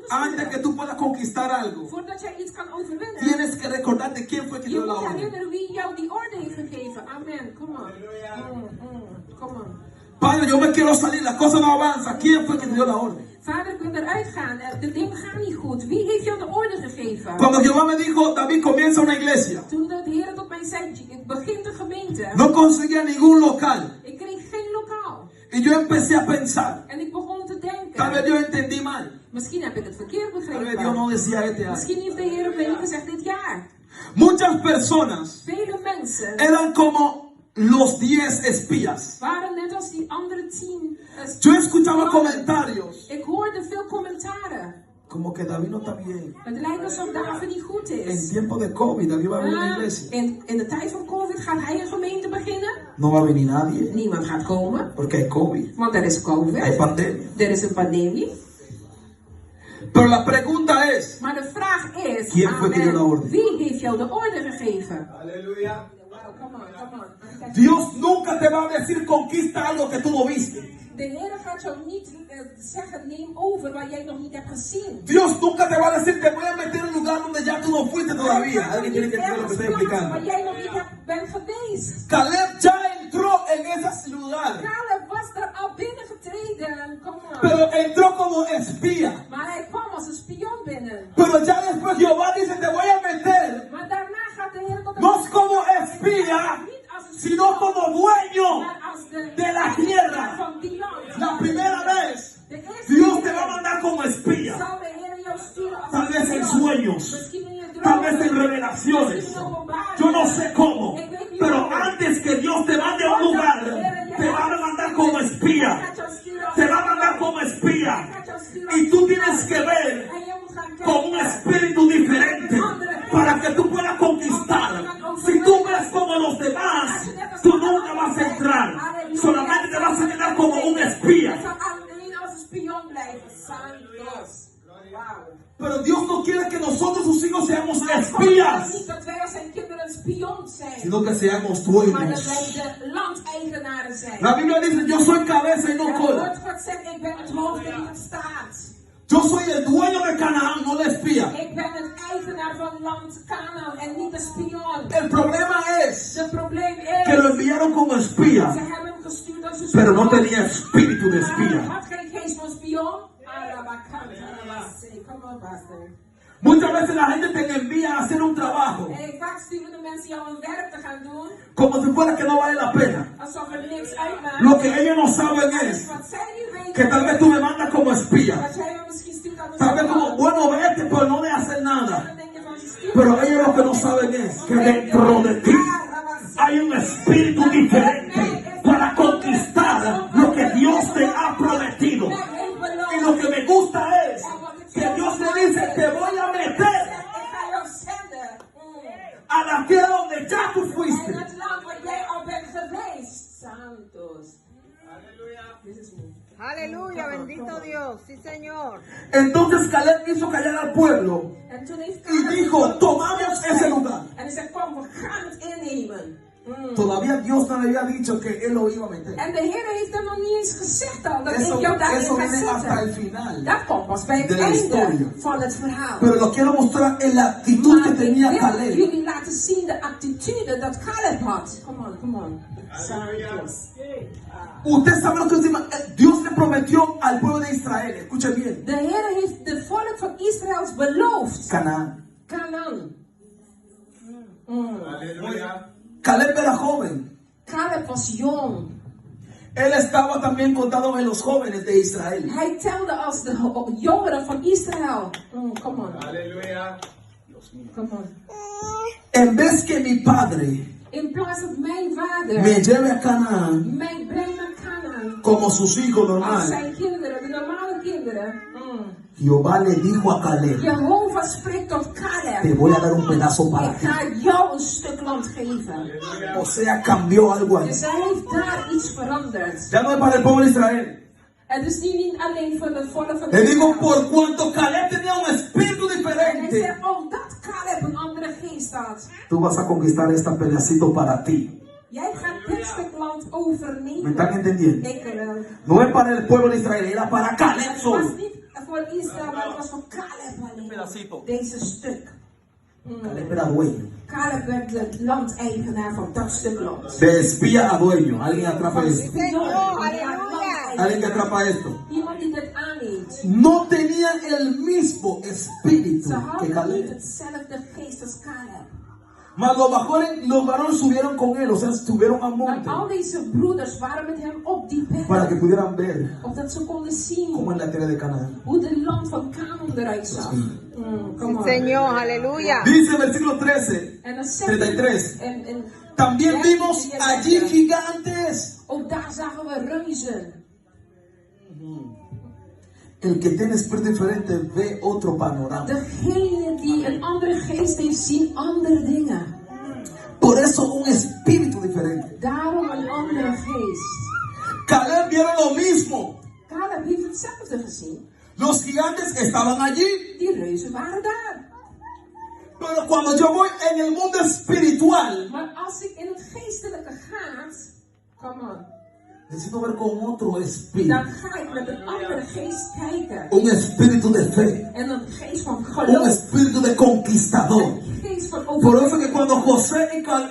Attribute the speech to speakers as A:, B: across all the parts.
A: Antes que tú puedas conquistar algo,
B: Voordat jij iets kan overwinnen,
A: tienes que recordarte quién fue que
B: je
A: dio la
B: moet
A: orden.
B: herinneren wie jou die orde heeft gegeven. Amen. Come on. Come on.
A: Padre, yo me quiero salir, las cosas no avanzan. ¿Quién fue que te dio la orden?
B: Vader, ik wil eruit gaan. De dingen gaan niet goed. Wie heeft jou de orde gegeven?
A: Cuando Jehová me dijo, David, comienza una iglesia,
B: Toen de Heer tot mij zei, begin de gemeente.
A: no conseguía ningún local.
B: Ik kreeg geen lokaal.
A: Y yo empecé a pensar,
B: En ik begon te
A: tal vez
B: denken.
A: yo entendí mal.
B: Misschien heb ik het verkeerd
A: Tal vez Dios
B: begrepen.
A: no decía este año.
B: Misschien heeft de Heer mij gezegd dit jaar.
A: Muchas personas
B: Vele mensen
A: eran como los 10 espías.
B: waren net als die andere 10.
A: Yo escuchaba comentarios
B: Ik hoorde veel commentaren.
A: como que David no está bien.
B: Het lijkt alsof David niet goed
A: En
B: is.
A: tiempo de COVID, David va a abrir una iglesia.
B: In de tijd van COVID gaat hij een gemeente beginnen.
A: No va a venir nadie
B: Niemand gaat komen,
A: porque hay COVID,
B: want er is
A: hay
B: COVID.
A: pandemia.
B: Er is een pandemie.
A: Pero la pregunta es,
B: Maar de vraag is,
A: ¿quién fue que dio la orden?
B: wie heeft jou de orde gegeven?
C: Aleluya.
B: Wow, come on, come on.
A: Dios nunca te va a decir conquista algo que tú no viste.
B: De Heer gaat jou niet zeggen, neem over wat jij nog niet hebt gezien.
A: Dios nunca te va a decir te voy a meter en un lugar donde ya tú no fuiste todavía. Alguien tiene que entender lo que estoy
B: Waar
A: explicando.
B: jij nog niet bent geweest.
A: Caleb ya entró en ese lugar,
B: Caleb was er al binnengetreden. Kom maar.
A: pero entró como espía.
B: Maar hij kwam als een spion binnen.
A: Pero ya después Jehová dice te voy a meter,
B: Maar daarna gaat de Heer tot een
A: no como espía,
B: niet als een
A: sino como dueño
B: maar als
A: de la tierra.
B: van die land.
A: La primera vez,
B: De eerste
A: Dios te
B: keer
A: va a mandar como espía.
B: zal de Heer jou sturen als
A: Tal
B: een
A: vez en
B: spion.
A: sueños,
B: Misschien in je dromen.
A: tal vez en revelaciones. Yo no sé cómo, pero antes que Dios te mande a un lugar, te va a mandar como espía. Te va a mandar como espía. Y tú tienes que ver con un espíritu diferente para que tú puedas conquistar. Si tú ves como los demás, tú nunca vas a entrar. Solamente te vas a quedar como un espía.
B: Alleen als een spion blijven. Santos. Wauw.
A: Pero Dios no quiere que nosotros, sus hijos, seamos
B: Maar God wil
A: espías,
B: niet dat wij als zijn kinderen spion zijn.
A: sino que seamos
B: Maar dat
A: dueños.
B: wij de landeigenaren zijn.
A: La Biblia dice, yo soy cabeza y no
B: Het
A: cola.
B: woord God zegt, ik ben het hoofd en niet het staart.
A: Yo soy el dueño de Canaán, no la espía.
B: Ik ben het eigenaar van land Canaan en niet de spion.
A: El problema es
B: Het probleem
A: que lo
B: is,
A: enviaron como
B: ze
A: espía,
B: hebben hem gestuurd als een
A: pero no
B: spion.
A: tenía espíritu de
B: Maar hij
A: espía.
B: had geen geest van spion. Kom op, pastor.
A: Muchas veces la gente te envía a hacer un trabajo
B: En vaak sturen de mensen jou een werk te gaan doen,
A: como si fuera que no vale la pena.
B: alsof er niks uitmaakt.
A: Lo que ellos no saben es
B: Wat zij niet weten,
A: que tal vez tú me mandas como espía.
B: dat jij me misschien stuurt aan de
A: Tal vez como,
B: spion.
A: bueno, vete, pero no de hacer nada.
B: Dan denk je van, je stuurt
A: Pero
B: me.
A: ellos lo que no saben es que dentro de ti hay un espíritu diferente para conquistar lo que Dios te ha prometido. Y lo que me gusta es que Dios me dice, te voy a meter
B: Ik ga jou zenden.
A: a la tierra donde ya tú
B: In
A: fuiste.
B: het land waar jij al bent geweest. Santos.
D: Aleluya, bendito Dios, sí Señor.
A: Entonces Caleb hizo callar al pueblo
B: En toen heeft
A: y
B: Caleb
A: dijo, tomamos ese lugar.
B: En hij zegt, kom, we gaan het innemen.
A: Todavía Dios no le había dicho que él lo iba a meter.
B: En de Heer heeft hem nog niet eens gezegd al, dat ik
A: Eso,
B: jou daarin
A: eso
B: ga
A: viene hasta el
B: zetten.
A: final.
B: Dat komt pas bij het
A: De la
B: einde
A: historia.
B: van het verhaal.
A: Pero lo quiero mostrar en la actitud que
B: Maar ik
A: tenía
B: wil
A: Caleb.
B: jullie laten zien de attitude dat Caleb had. Come on, come on. Santos.
A: Usted sabe lo que dice. Dios le prometió al pueblo de Israel. Escuche bien.
B: De Heer heeft de volk van Israëls beloofd.
A: Canaán.
B: Canaan.
C: Aleluya.
A: Caleb era joven.
B: Caleb was jong.
A: Él estaba también contado en los jóvenes de Israel.
B: Hij telde als de jongeren van Israël. Come on,
C: Aleluya.
B: come on.
A: En vez que mi padre
B: In plaats dat mijn vader
A: me lleve a Canaán
B: mij brengt naar Canaan.
A: como sus hijos
B: Als
A: normales,
B: zijn kinderen, de normale kinderen.
A: Jehová le dijo a Caleb,
B: Jehovah spreekt tot
A: te
B: Caleb.
A: voy a dar un pedazo para
B: Ik
A: ti.
B: ga jou een stuk land geven.
A: O sea, cambió algo ahí.
B: Dus hij heeft daar iets veranderd.
A: Ya no es para el pueblo de Israel.
B: Het is niet alleen voor het volk van
A: Le digo,
B: Israël.
A: por cuanto Caleb tenía un espíritu
B: En hij
A: diferente,
B: zegt, omdat Caleb een andere geest had.
A: tú vas a conquistar este pedacito para ti.
B: Jij gaat dit stuk land
A: ¿Me
B: overnemen.
A: están entendiendo?
B: Ik wel.
A: No es para el pueblo de Israel, era para Caleb
B: Het was
A: solo.
B: niet voor Israël, maar het was voor Caleb alleen.
A: Pedacito.
B: Deze stuk.
A: Caleb era dueño.
B: Caleb werd de landeigenaar van dat stuk land.
A: De espía a dueño. Alguien atrapa esto.
D: Señor, aleluya.
A: Alguien que atrapa esto.
B: Iemand die dit aanneemt.
A: No tenían el mismo espíritu
B: Ze
A: que
B: hadden niet
A: Caleb.
B: hetzelfde geest als Caleb.
A: Mas los varones subieron con él, o sea, subieron al
B: Maar
A: monte
B: al deze broeders waren met hem op die
A: para que
B: berg.
A: pudieran ver
B: Opdat ze konden
A: cómo
B: zien
A: es la tierra de Canaán.
B: hoe het land van Canaan eruit zag. Come on.
D: Señor, aleluya.
A: Dice el versículo 13,
B: En dan zegt
A: 33.
B: hij, en
A: También vimos allí gigantes.
B: ook daar zagen we reuzen.
A: El que tiene espíritu diferente ve otro panorama.
B: Degene die een andere geest heeft, zien andere dingen.
A: Por eso un espíritu diferente.
B: Daarom een andere geest.
A: Caleb vieron lo mismo.
B: Caleb heeft hetzelfde gezien.
A: Los gigantes estaban allí.
B: Die reuzen waren daar.
A: Pero cuando yo voy en el mundo espiritual,
B: Maar als ik in het geestelijke ga, come on,
A: necesito ver con otro espíritu.
B: dan ga ik met een andere geest kijken.
A: Un espíritu de fe.
B: En een geest van
A: Un
B: geloof.
A: espíritu de conquistador.
B: Een geest van
A: Por eso que
B: overwinning.
A: cuando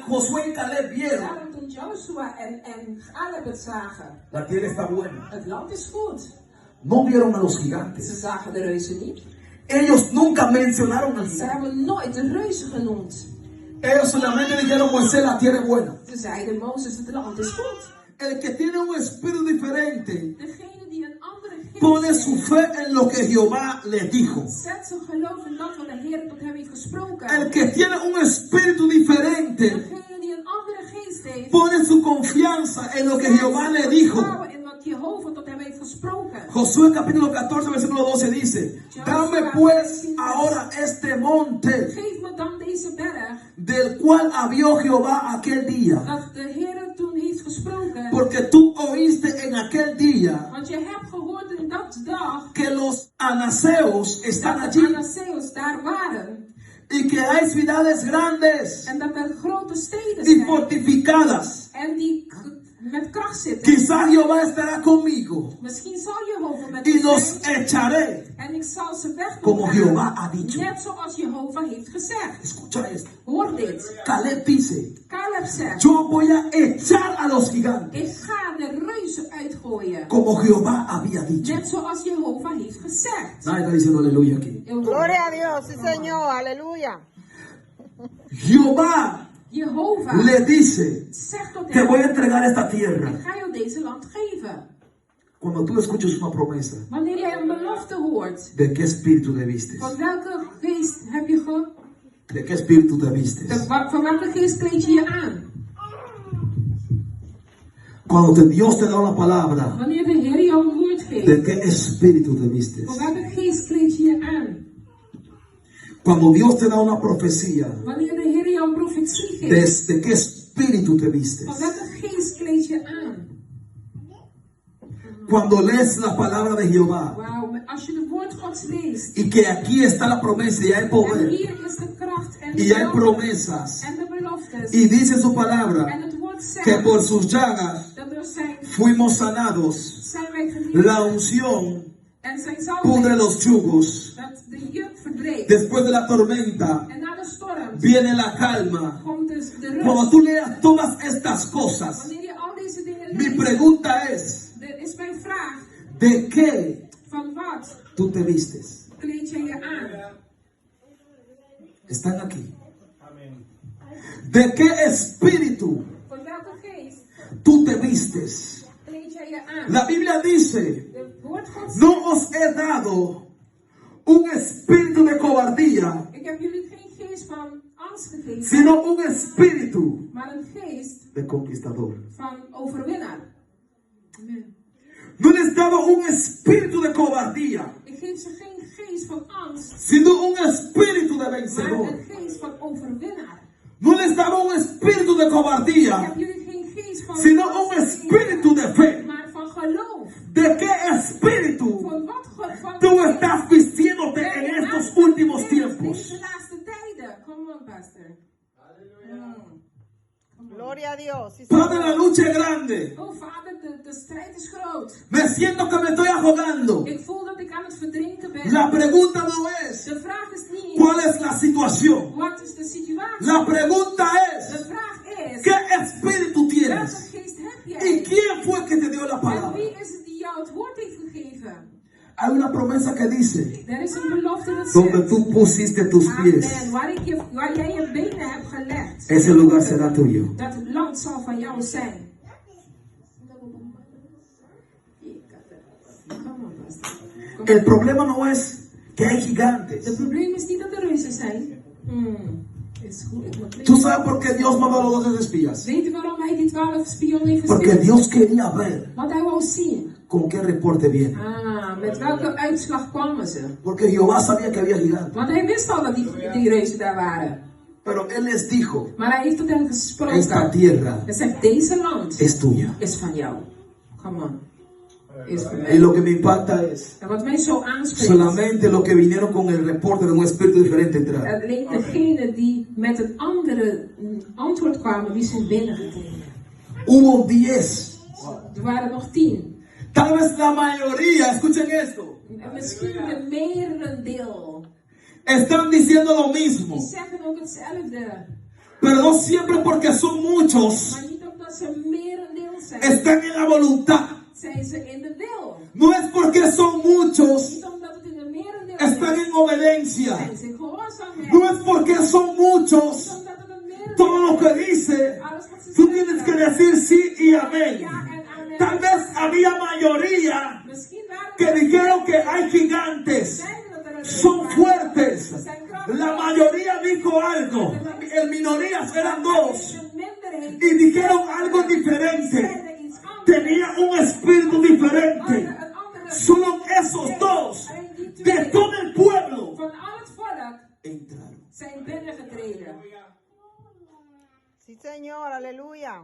A: Josué y Caleb vieron,
B: Daarom toen Joshua en Caleb het zagen.
A: la tierra está buena.
B: Het land is goed.
A: No vieron a los gigantes.
B: Ze zagen de reuzen niet.
A: Ellos nunca mencionaron al
B: Ze
A: gigante.
B: hebben nooit de reuzen genoemd.
A: Ellos solamente dijeron, Moisés, la tierra es buena.
B: Ze zeiden, Mozes, het land is goed.
A: El que tiene un espíritu diferente
B: Degene die een andere geest
A: pone su
B: heeft,
A: fe en lo que Jehová le dijo.
B: zet zijn geloof in dat wat de Heer tot hem heeft gesproken.
A: El que tiene un espíritu diferente
B: Degene die een andere geest heeft,
A: pone su confianza en lo que Jehová le dijo.
B: vertrouwen in wat Jehovah tot hem heeft gesproken.
A: Josué capítulo 14 versículo 12 dice, dame pues ahora este monte
B: Geef me dan deze berg,
A: del cual habló Jehová aquel día,
B: dat de Heer toen heeft gesproken.
A: porque tú oíste en aquel día
B: Want je hebt gehoord in dat dag
A: que los anaseos están
B: dat de
A: allí
B: Anaseos daar waren.
A: y que hay ciudades grandes
B: En dat er grote steden
A: y
B: zijn.
A: fortificadas.
B: En die met kracht zitten.
A: Quizás Jehová estará conmigo
B: Misschien zal Jehovah met
A: y
B: ons
A: los
B: zijn.
A: echaré,
B: En ik zal ze weg
A: como
B: doen
A: Jehová
B: gaan.
A: ha dicho.
B: Net zoals Jehovah heeft gezegd.
A: Escucha esto.
B: Hoor dit.
A: Caleb dice,
B: Caleb zegt.
A: yo voy a echar a los gigantes,
B: Ik ga de reuzen uitgooien.
A: como Jehová había dicho.
B: Net zoals Jehovah heeft gezegd.
A: Nadie está diciendo aleluya aquí.
D: Gloria a Dios, sí, Señor, aleluya.
A: Jehová
B: Jehovah
A: le dice,
B: zegt tot
A: te voy a
B: hem.
A: entregar esta
B: Ik
A: tierra.
B: ga jou deze land geven.
A: Cuando tú escuches una promesa,
B: Wanneer jij een belofte hoort.
A: ¿de qué espíritu te vistes?
B: Van welke geest heb je ge...
A: ¿De qué espíritu te vistes?
B: Van welke geest kleed je je aan?
A: Cuando Dios te da una palabra,
B: Wanneer de Heer jou een woord geeft.
A: ¿de qué espíritu te vistes?
B: Van welke geest kleed je je aan?
A: Cuando Dios te da una profecía,
B: Wanneer de Heer jou een profetie geeft.
A: ¿de qué espíritu te vistes?
B: Van welke geest kleed je aan?
A: Cuando lees la palabra de Jehová
B: Wauw, maar als je het woord Gods leest.
A: y que aquí está la promesa y hay
B: En
A: poder
B: hier is de kracht en de
A: y hay
B: beloftes.
A: promesas
B: En de beloftes.
A: y dice su
B: En
A: palabra
B: het woord zegt
A: que por sus llagas
B: dat door zijn,
A: fuimos sanados,
B: zijn wij genezen.
A: la unción
B: En zijn
A: pudre
B: zalving
A: los yugos,
B: dat de juk verbreekt.
A: después de la tormenta
B: En na de storm
A: viene la calma.
B: komt dus de
A: Cuando
B: rust.
A: tú leas todas estas cosas,
B: Wanneer je al deze dingen
A: mi
B: leest,
A: pregunta es,
B: is mijn vraag.
A: ¿de qué
B: Van wat
A: tú te vistes?
B: kleed je je aan?
A: Están aquí. ¿De qué espíritu
B: Van welke geest
A: tú te vistes?
B: kleed je je aan?
A: La Biblia dice,
B: Het woord Gods
A: no os he dado un espíritu de cobardía,
B: Ik heb jullie geen geest van angst gegeven,
A: sino un espíritu
B: maar een geest
A: de conquistador.
B: van overwinnaar. Amen.
A: No les he dado un espíritu de cobardía,
B: Ik geef ze geen geest van angst,
A: sino un espíritu de
B: maar
A: vencedor.
B: een geest van overwinnaar.
A: No les daba un espíritu de
B: Ik
A: cobardía,
B: heb jullie geen geest van
A: sino un
B: angst
A: espíritu de fe.
B: maar van geloof.
A: ¿De qué espíritu
B: Van wat van
A: tú estás vistiéndote en estos últimos tiempos?
B: Deze laatste tijden. Come on, pastor.
D: Gloria a Dios, sí,
A: Padre, la
D: Señor.
A: lucha es grande.
B: Oh vader, de strijd is groot.
A: Me siento que me estoy ahogando.
B: Ik voel dat ik aan het verdrinken bent.
A: La pregunta no es
B: De vraag is niet,
A: cuál es la situación.
B: wat is de situatie?
A: La pregunta
B: De
A: es
B: vraag is,
A: qué espíritu
B: welke
A: tienes
B: geest heb
A: y
B: jij?
A: quién fue que te dio la
B: En
A: palabra.
B: wie is het die jou het woord heeft gegeven?
A: Hay una promesa que dice
B: Er is een belofte dat
A: donde
B: zegt,
A: tú pusiste tus pies,
B: amen, waar jij je benen hebt gelegd,
A: ese lugar será tuyo.
B: dat het land zal van jou zijn.
A: El problema no es que hay
B: Het
A: gigantes.
B: probleem is niet dat er reuzen zijn. Is goed, ik moet
A: ¿Tú
B: lezen.
A: sabes por qué Dios mandó a los 12 espías?
B: Weet je waarom hij die 12 spionnen heeft
A: Porque
B: gestuurd?
A: Dios quería ver
B: Want hij wou zien.
A: con qué reporte viene.
B: Met welke uitslag kwamen ze?
A: Porque Jehová sabía que había gigantes.
B: Want hij wist al dat die reuzen daar waren.
A: Pero Él les dijo,
B: Maar hij heeft tot hen
A: esta
B: gesproken.
A: tierra
B: Hij zegt, deze land
A: es tuya.
B: is van jou. Come on. Is van
A: Y
B: mij.
A: lo que me impacta es
B: En wat mij zo aanspreekt,
A: solamente los que vinieron con el reporte de un espíritu diferente entraron.
B: alleen degene die met het andere antwoord kwamen, die zijn binnengetreden.
A: Hubo 10.
B: Er waren nog 10.
A: Tal vez la mayoría, escuchen esto,
B: En misschien de merendeel.
A: están diciendo lo
B: Die
A: mismo.
B: zeggen ook hetzelfde.
A: Pero no siempre porque son muchos,
B: Maar niet omdat ze merendeel zijn.
A: están en la voluntad.
B: Zijn ze in de wil.
A: No es porque son muchos,
B: Niet omdat het in de merendeel
A: están
B: is.
A: en obediencia.
B: Zijn ze in gehoorzaamheid.
A: No es porque son
B: Niet
A: muchos,
B: omdat het een merendeel
A: todo lo que
B: is.
A: dice,
B: Alles wat ze
A: tú
B: zeggen.
A: tienes que decir sí y amén.
B: Ja en amen.
A: Tal vez había mayoría
B: Misschien waren
A: que
B: er
A: dijeron que hay gigantes,
B: zeiden dat er een
A: son fuertes.
B: Ze zijn krachtig.
A: La mayoría dijo algo, el minorías eran dos
B: Een minderheid.
A: y dijeron algo diferente.
B: Zeiden iets anders.
A: Tenía un espíritu diferente.
B: Een andere.
A: Solo esos dos de todo el pueblo
B: Van al het volk
A: entraron.
B: zijn binnengetreden.
D: Sí, Señor, aleluya.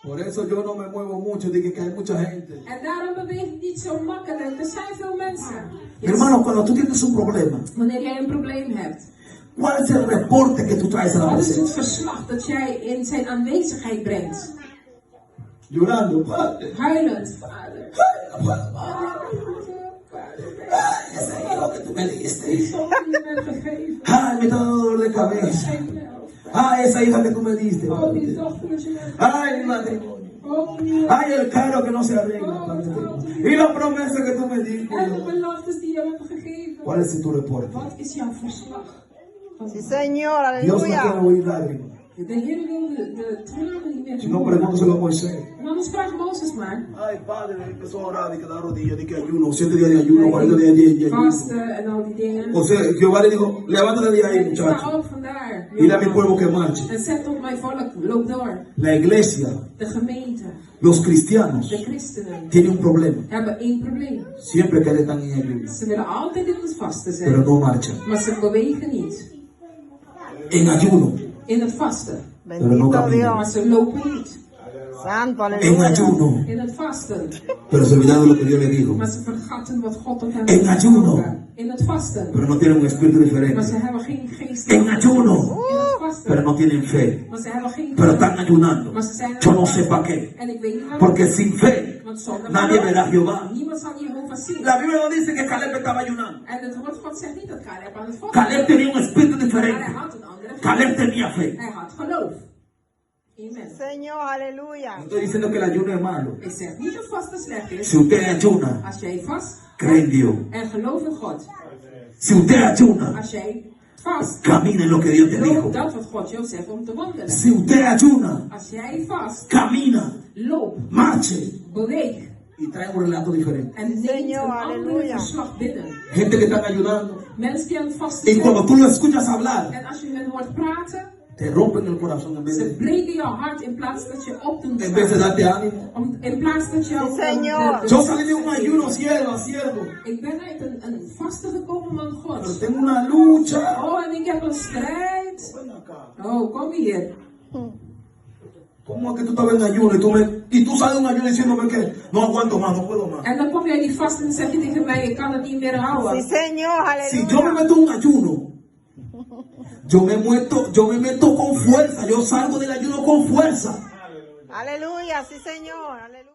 A: Por eso yo no me muevo mucho, dije que hay mucha gente.
B: En daarom beweeg ik niet zo makkelijk. Er zijn veel mensen.
A: Mi hermano, cuando tú tienes un problema,
B: Wanneer jij een probleem hebt,
A: ¿cuál es el reporte que tú traes a la
B: wat is het
A: presencia?
B: verslag dat jij in zijn aanwezigheid brengt?
A: Llorando, Padre.
B: Huilend, Vader.
A: Ese hijo que tú me diste.
B: Zoon die je bent gegeven.
A: Ay, me está dando dolor de cabeza. Ay, esa hija que tú me diste.
B: Oh, die
A: Padre.
B: dochter dat je bent.
A: Ay, mi matrimonio.
B: Oh, die.
A: Ay, el carro que no se arregla, Padre. Y la promesa que tú me diste.
B: En de beloftes die je hebt gegeven.
A: ¿Cuál es tu reporte?
B: Wat is jouw verslag?
D: Sí, Señor,
A: Dios no quiere
D: aleluya.
A: oír lágrimas.
B: De Heer wil de tranen niet meer
A: Si no,
B: horen.
A: pregúntoselo a Moisés.
B: En anders vraagt Mozes maar.
A: Ay, Padre, empezó a orar y que da rodillas, de que ayuno, 7 días de ayuno, 40 días de ayuno.
B: Vasten en al die dingen.
A: O sea, Jehová le dijo, levántate de ahí,
B: En sta
A: muchacho.
B: op vandaar.
A: Dile a mi pueblo que marche.
B: En zet op mijn volk, loop door.
A: La iglesia,
B: De gemeente,
A: los cristianos,
B: de christenen,
A: tienen un problema.
B: hebben één probleem.
A: Siempre que están en ayuno,
B: Ze willen altijd in het vasten
A: pero
B: zijn.
A: no marchan.
B: Maar ze bewegen niet.
A: En ayuno,
B: In het vasten.
D: Bendito
B: Maar
D: Dios.
B: ze lopen niet.
D: Santo,
A: en
D: aleluya.
A: ayuno,
B: In het vasten.
A: pero se olvidaron lo que Dios le dijo.
B: Maar ze vergatten wat God tot hen
A: En
B: heeft
A: ayuno.
B: gesproken. In het vasten.
A: Pero no tienen un espíritu
B: Maar
A: diferente.
B: ze hebben geen geest.
A: En ayuno,
B: In het vasten.
A: pero no tienen fe.
B: Maar ze hebben geen
A: Pero
B: geloof.
A: están ayunando.
B: Maar ze zijn
A: Yo no sé para qué.
B: En ik weet niet waarom.
A: Porque sin fe,
B: Want zonder
A: nadie
B: geloof,
A: verá a Jehová.
B: niemand zal Jehovah zien.
A: La Biblia no dice que Caleb estaba ayunando.
B: En het woord God zegt niet dat Caleb aan het vasten
A: Caleb tenía un espíritu
B: maar hij
A: diferente.
B: had een andere geest.
A: Caleb tenía fe.
B: Hij had geloof. Amen.
D: Señor, aleluya.
A: No estoy diciendo que el ayuno es malo.
B: Ik zeg niet dat vasten slecht is.
A: Si usted ayuna,
B: Als jij vast
A: cree en Dios.
B: en geloof in God.
A: Si usted ayuna,
B: Als jij vast,
A: camine en lo que Dios te dijo.
B: loop dat wat God jou zegt om te wandelen.
A: Si usted ayuna,
B: Als jij vast,
A: camina,
B: loop,
A: marche
B: beweeg
A: y trae un relato diferente.
B: en neemt
D: Señor,
B: een andere
D: halleluja.
B: verslag binnen.
A: Gente que están ayunando.
B: Mensen die aan het vasten
A: Y cuando
B: zijn.
A: tú lo escuchas hablar,
B: En als je hen hoort praten,
A: te rompen el corazón en vez
B: ze
A: de,
B: breken jouw hart in plaats dat je op doen
A: en vez de
B: staat.
A: darte ánimo.
B: In plaats dat je
D: Señor.
A: Yo salí de un ayuno siervo a siervo.
B: Ik ben uit een vaste gekomen man
A: Pero
B: God.
A: tengo una lucha.
B: Oh, en ik heb een strijd.
A: Ven acá.
B: Oh, kom hier.
A: ¿Cómo es que tú estabas en ayuno y tú sales de un ayuno diciéndome que no aguanto más, no puedo más?
B: En dan kom jij die vast en zeg je tegen mij, ik kan het niet meer
D: Sí,
B: houden.
D: Señor,
A: Si yo me
D: aleluya.
A: meto en un ayuno, yo me meto con fuerza, yo salgo del ayuno con fuerza.
D: Aleluya, sí, Señor, aleluya.